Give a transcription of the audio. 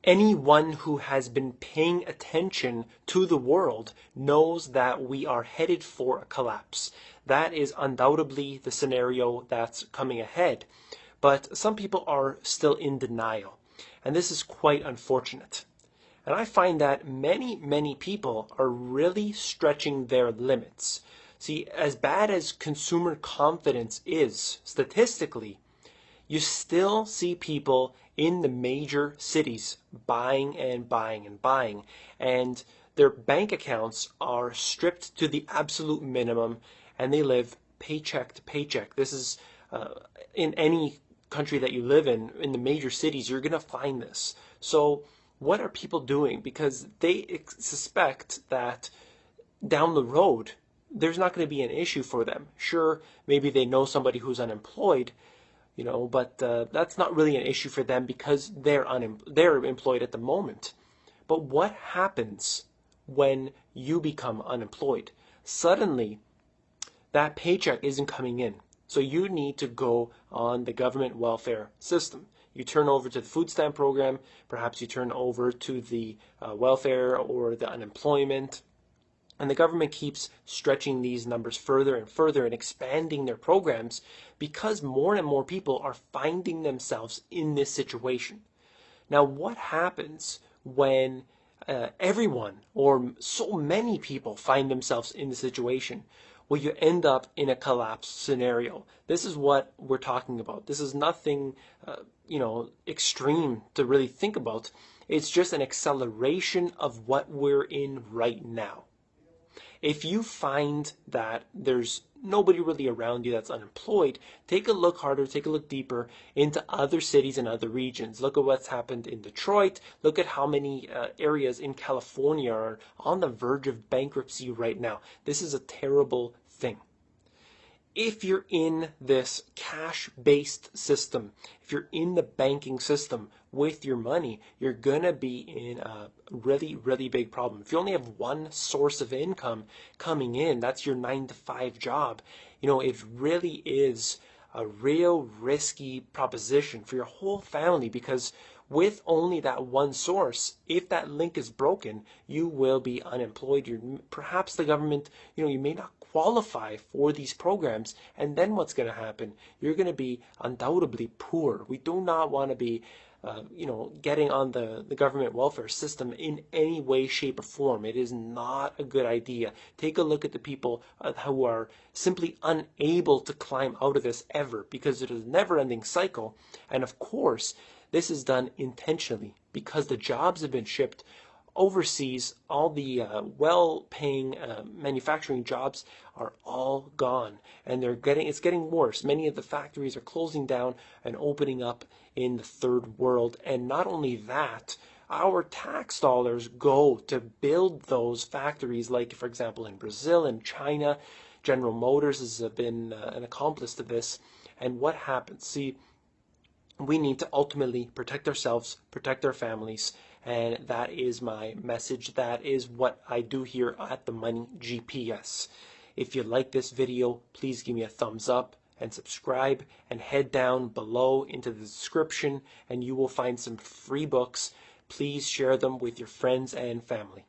Anyone who has been paying attention to the world knows that we are headed for a collapse. That is undoubtedly the scenario that's coming ahead. But some people are still in denial, and this is quite unfortunate. And I find that many people are really stretching their limits. See, as bad as consumer confidence is statistically, you still see people in the major cities buying and buying and buying, and their bank accounts are stripped to the absolute minimum, and they live paycheck to paycheck. This is in any country that you live in the major cities, you're going to find this. So what are people doing? Because they suspect that down the road, there's not going to be an issue for them. Sure, maybe they know somebody who's unemployed, but that's not really an issue for them because they're employed at the moment. But what happens when you become unemployed? Suddenly, that paycheck isn't coming in. So you need to go on the government welfare system. You turn over to the food stamp program, perhaps you turn over to the welfare or the unemployment. And the government keeps stretching these numbers further and further and expanding their programs because more and more people are finding themselves in this situation. Now, what happens when everyone or so many people find themselves in the situation? Well, you end up in a collapse scenario. This is what we're talking about. This is nothing, extreme to really think about. It's just an acceleration of what we're in right now. If you find that there's nobody really around you that's unemployed, take a look harder, take a look deeper into other cities and other regions. Look at what's happened in Detroit. Look at how many areas in California are on the verge of bankruptcy right now. This is a terrible thing. If you're in this cash-based system, if you're in the banking system with your money, you're going to be in a really, really big problem. If you only have one source of income coming in, that's your 9-to-5 job, it really is a real risky proposition for your whole family because with only that one source, if that link is broken, you will be unemployed. Perhaps the government, you may not qualify for these programs, and then what's going to happen? You're going to be undoubtedly poor. We do not want to be getting on the government welfare system in any way, shape, or form. It is not a good idea. Take a look at the people who are simply unable to climb out of this ever because it is a never-ending cycle. And of course, this is done intentionally because the jobs have been shipped overseas. All the well-paying manufacturing jobs are all gone, and it's getting worse. Many of the factories are closing down and opening up in the third world. And not only that, our tax dollars go to build those factories, like for example in Brazil and China. General Motors has been an accomplice to this. And what happens? See, we need to ultimately protect ourselves, protect our families, and that is my message. That is what I do here at the Money GPS. If you like this video, please give me a thumbs up and subscribe, and head down below into the description and you will find some free books. Please share them with your friends and family.